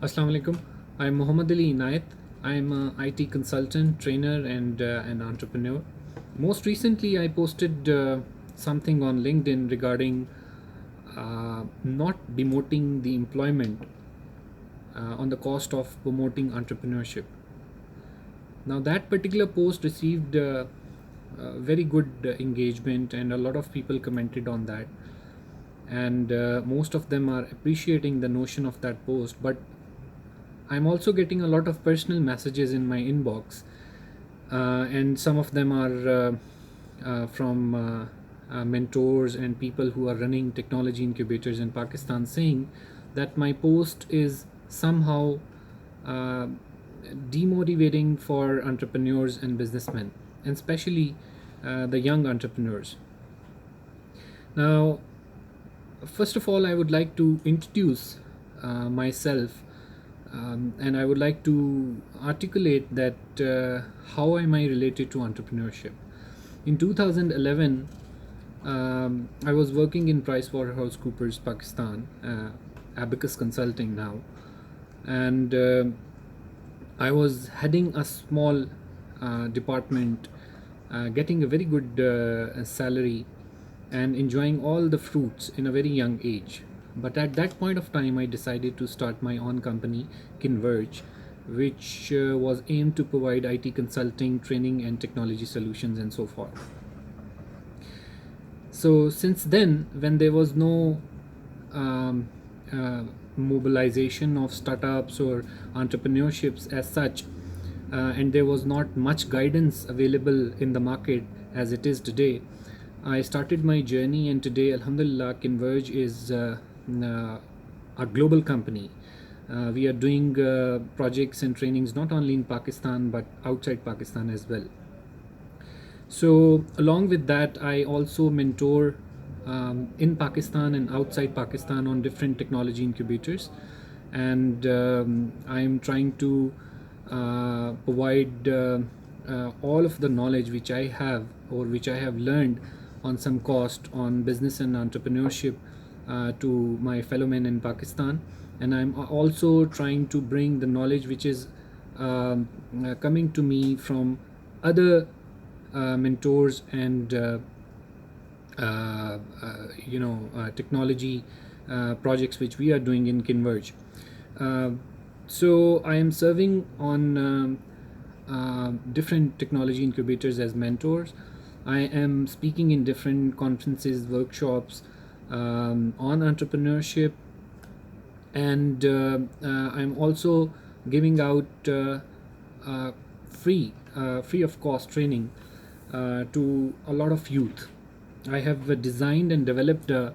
Assalamu alaikum. I'm Muhammad Ali Inayat. I'm a IT consultant, trainer, and an entrepreneur. Most recently, I posted something on LinkedIn regarding not demoting the employment on the cost of promoting entrepreneurship. Now, that particular post received very good engagement, and a lot of people commented on that. And most of them are appreciating the notion of that post. But I'm also getting a lot of personal messages in my inbox, and some of them are from mentors and people who are running technology incubators in Pakistan, saying that my post is somehow uh, demotivating for entrepreneurs and businessmen, and especially the young entrepreneurs. Now, first of all, I would like to introduce myself, and I would like to articulate that how am I related to entrepreneurship. In 2011, I was working in PricewaterhouseCoopers, Pakistan, Abacus Consulting now, and I was heading a small department, getting a very good salary, and enjoying all the fruits in a very young age. But at that point of time, I decided to start my own company, Converge, which was aimed to provide IT consulting, training, and technology solutions, and so forth. So, since then, when there was no um, mobilization of startups or entrepreneurships as such, and there was not much guidance available in the market as it is today, I started my journey, and today, Alhamdulillah, Converge is a global company. We are doing projects and trainings not only in Pakistan but outside Pakistan as well. So, along with that, I also mentor in Pakistan and outside Pakistan on different technology incubators, and I'm trying to provide all of the knowledge which I have or which I have learned on some cost on business and entrepreneurship to my fellow men in Pakistan. And I'm also trying to bring the knowledge which is coming to me from other mentors and technology projects which we are doing in Converge. Uh, so I am serving on different technology incubators as mentors. I am speaking in different conferences, workshops on entrepreneurship, and I'm also giving out free of cost training to a lot of youth. I have designed and developed a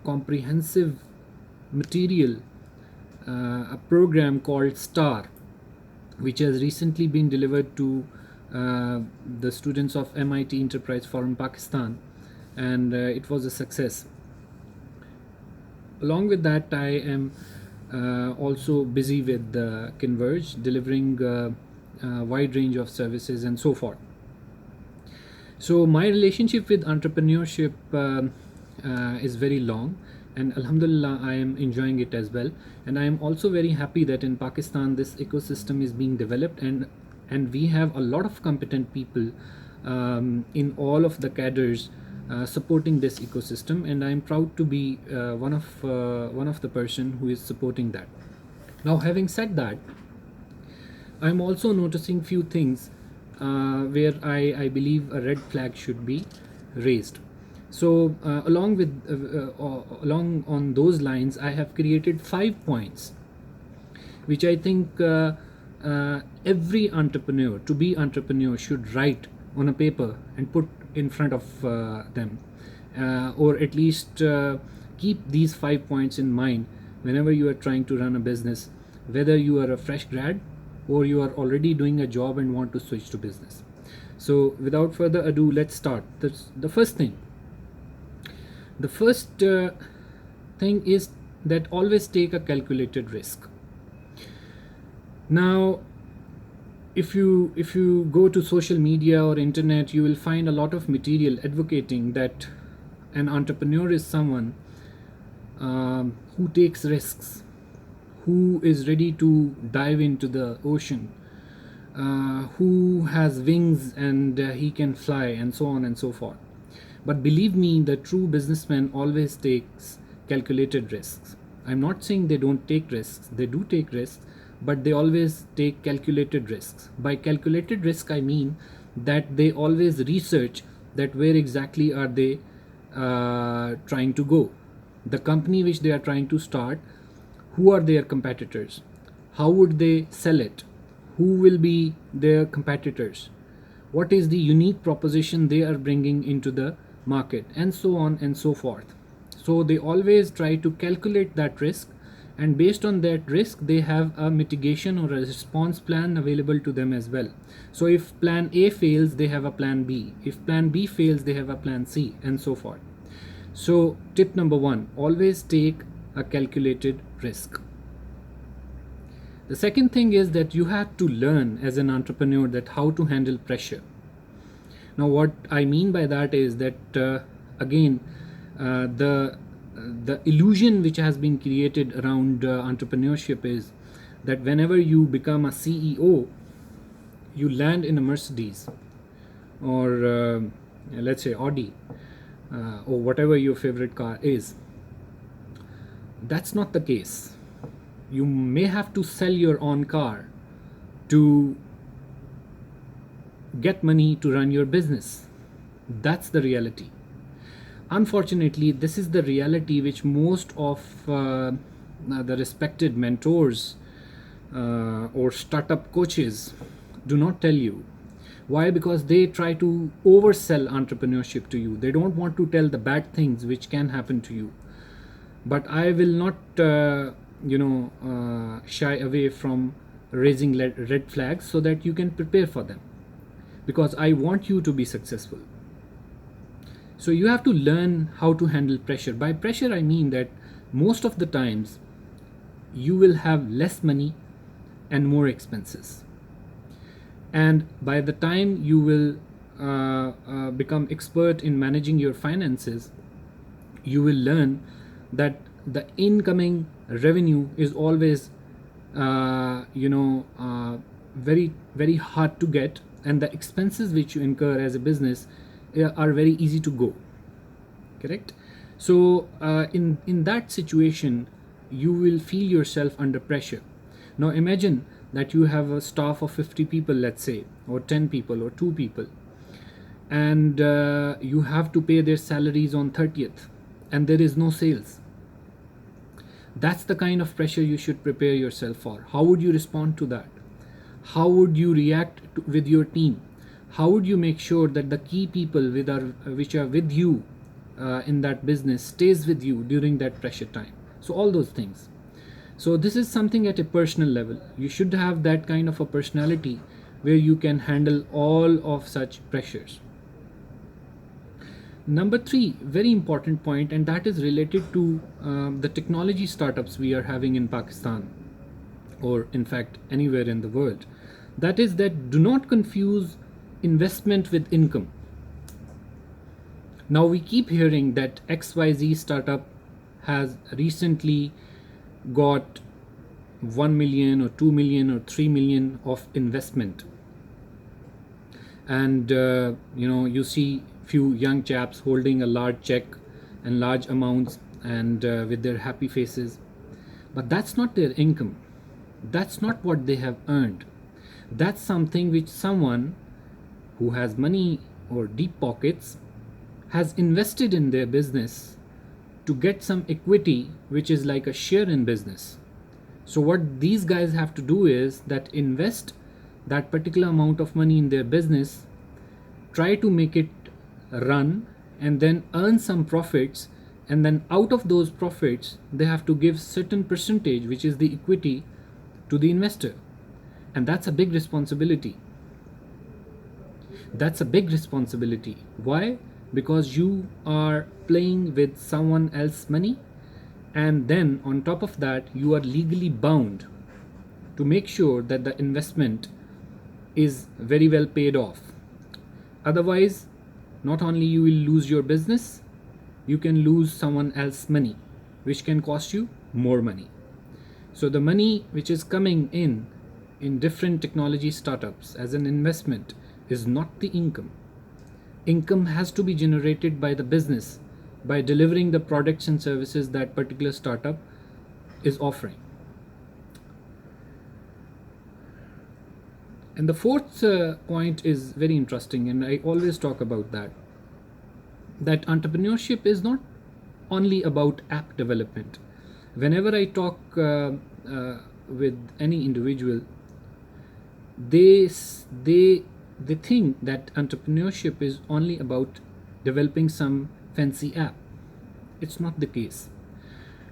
comprehensive material, a program called STAR, which has recently been delivered to the students of MIT Enterprise Forum Pakistan, and it was a success. Along with that, I am also busy with Converge, delivering a wide range of services and so forth. So my relationship with entrepreneurship is very long, and Alhamdulillah, I am enjoying it as well. And I am also very happy that in Pakistan this ecosystem is being developed, and we have a lot of competent people in all of the cadres supporting this ecosystem, and I am proud to be one of the person who is supporting that. Now, having said that, I'm also noticing few things where I believe a red flag should be raised. So, along on those lines, I have created 5 points, which I think every entrepreneur, to be entrepreneur, should write on a paper and put in front of them, or at least keep these 5 points in mind whenever you are trying to run a business, whether you are a fresh grad or you are already doing a job and want to switch to business. So, without further ado, let's start. The first thing. The first thing is that always take a calculated risk. Now, if you go to social media or internet, you will find a lot of material advocating that an entrepreneur is someone who takes risks, who is ready to dive into the ocean, who has wings and he can fly, and so on and so forth. But believe me, the true businessman always takes calculated risks. I'm not saying they don't take risks, they do take risks, but they always take calculated risks. By calculated risk, I mean that they always research that where exactly are they trying to go. The company which they are trying to start, who are their competitors? How would they sell it? Who will be their competitors? What is the unique proposition they are bringing into the market, and so on and so forth. So they always try to calculate that risk, and based on that risk they have a mitigation or a response plan available to them as well. So if plan A fails, they have a plan B. If plan B fails, they have a plan C, and so forth. So tip number 1, always take a calculated risk. The second thing is that you have to learn as an entrepreneur that how to handle pressure. Now what I mean by that is that again the illusion which has been created around entrepreneurship is that whenever you become a CEO, you land in a Mercedes or let's say Audi or whatever your favorite car is. That's not the case. You may have to sell your own car to get money to run your business. That's the reality. Unfortunately, this is the reality which most of the respected mentors or startup coaches do not tell you. Why? Because they try to oversell entrepreneurship to you. They don't want to tell the bad things which can happen to you. But I will not shy away from raising red flags so that you can prepare for them, because I want you to be successful. So you have to learn how to handle pressure. By pressure, I mean that most of the times you will have less money and more expenses. And by the time you will become expert in managing your finances, you will learn that the incoming revenue is always very, very hard to get, and the expenses which you incur as a business are very easy to go. Correct? So in that situation, you will feel yourself under pressure. Now imagine that you have a staff of 50 people, let's say, or 10 people or 2 people, and you have to pay their salaries on 30th, and there is no sales. That's the kind of pressure you should prepare yourself for. How would you respond to that? How would you react with your team? How would you make sure that the key people which are with you in that business stays with you during that pressure time? So all those things. So this is something at a personal level. You should have that kind of a personality where you can handle all of such pressures. Number 3, very important point, and that is related to the technology startups we are having in Pakistan, or in fact anywhere in the world. That is that do not confuse investment with income. Now we keep hearing that XYZ startup has recently got 1 million or 2 million or 3 million of investment, and you see few young chaps holding a large check and large amounts and with their happy faces, but that's not their income. That's not what they have earned. That's something which someone who has money or deep pockets has invested in their business to get some equity, which is like a share in business. So what these guys have to do is that invest that particular amount of money in their business, try to make it run, and then earn some profits, and then out of those profits they have to give certain percentage, which is the equity, to the investor. And that's a big responsibility. That's a big responsibility. Why? Because you are playing with someone else's money, and then on top of that you are legally bound to make sure that the investment is very well paid off. Otherwise, not only you will lose your business, you can lose someone else's money, which can cost you more money. So the money which is coming in different technology startups as an investment is not the income. Income has to be generated by the business by delivering the products and services that particular startup is offering. And the fourth point is very interesting, and I always talk about that entrepreneurship is not only about app development. Whenever I talk with any individual, they they think that entrepreneurship is only about developing some fancy app. It's not the case.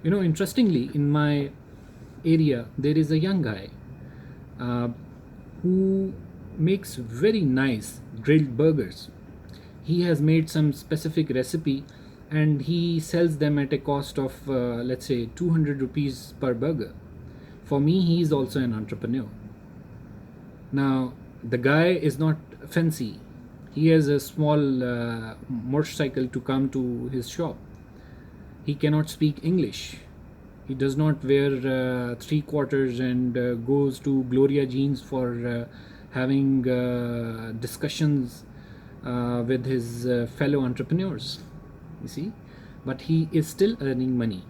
Interestingly, in my area, there is a young guy uh, who makes very nice grilled burgers. He has made some specific recipe and he sells them at a cost of, let's say, 200 rupees per burger. For me, he is also an entrepreneur. Now, the guy is not fancy. He has a small motorcycle to come to his shop. He cannot speak English. He does not wear three quarters and goes to Gloria Jeans for having discussions with his fellow entrepreneurs. You see? But he is still earning money.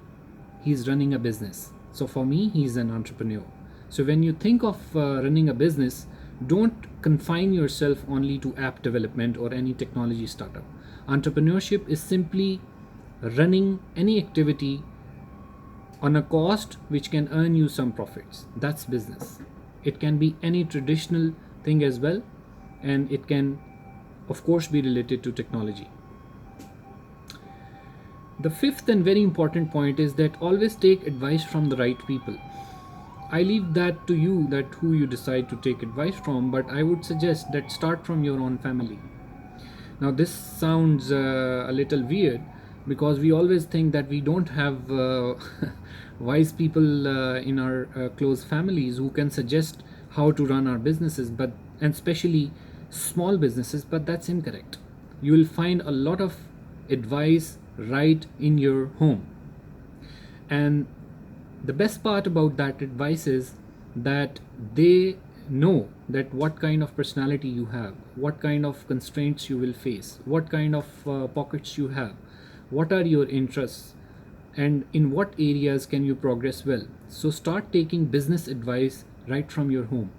He's running a business. So for me, he's an entrepreneur. So when you think of running a business, don't confine yourself only to app development or any technology startup. Entrepreneurship is simply running any activity on a cost which can earn you some profits. That's business. It can be any traditional thing as well, and it can, of course, be related to technology. The fifth and very important point is that always take advice from the right people. I leave that to you, that who you decide to take advice from, but I would suggest that start from your own family. Now, this sounds a little weird because we always think that we don't have wise people in our close families who can suggest how to run our businesses, and especially small businesses, but that's incorrect. You will find a lot of advice right in your home. And the best part about that advice is that they know that what kind of personality you have, what kind of constraints you will face, what kind of pockets you have, what are your interests, and in what areas can you progress well. So start taking business advice right from your home.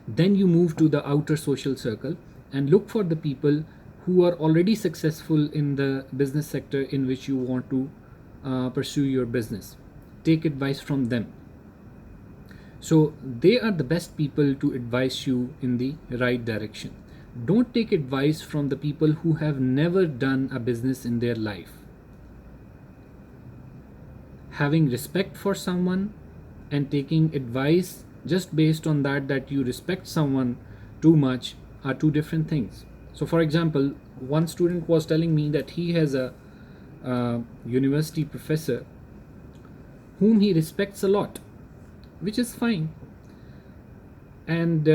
Then you move to the outer social circle and look for the people who are already successful in the business sector in which you want to pursue your business. Take advice from them. So they are the best people to advise you in the right direction. Don't take advice from the people who have never done a business in their life. Having respect for someone and taking advice just based on that you respect someone too much are two different things. So for example, one student was telling me that he has a university professor whom he respects a lot, which is fine. And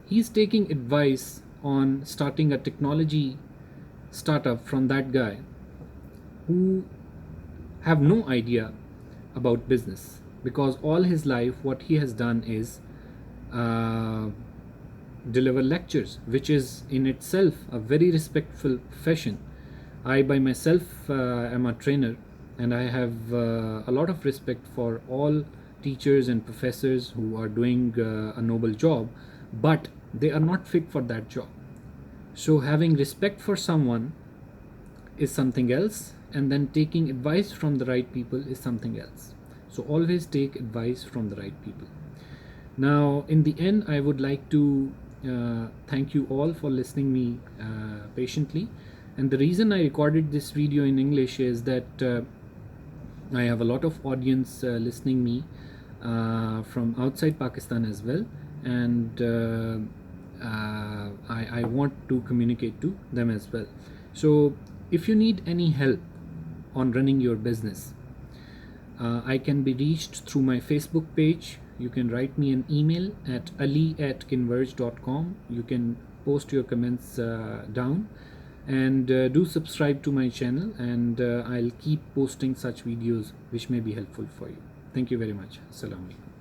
he's taking advice on starting a technology startup from that guy who have no idea about business, because all his life what he has done is deliver lectures, which is in itself a very respectful profession. I by myself am a trainer, and I have a lot of respect for all teachers and professors who are doing a noble job, but they are not fit for that job. So having respect for someone is something else, and then taking advice from the right people is something else. So always take advice from the right people. Now, in the end, I would like to thank you all for listening me patiently. And the reason I recorded this video in English is that I have a lot of audience listening me from outside Pakistan as well, and I want to communicate to them as well. So if you need any help on running your business, I can be reached through my Facebook page. You can write me an email at ali@converge.com. You can post your comments down, and do subscribe to my channel, and I'll keep posting such videos which may be helpful for you. Thank you very much. Assalamu alaikum.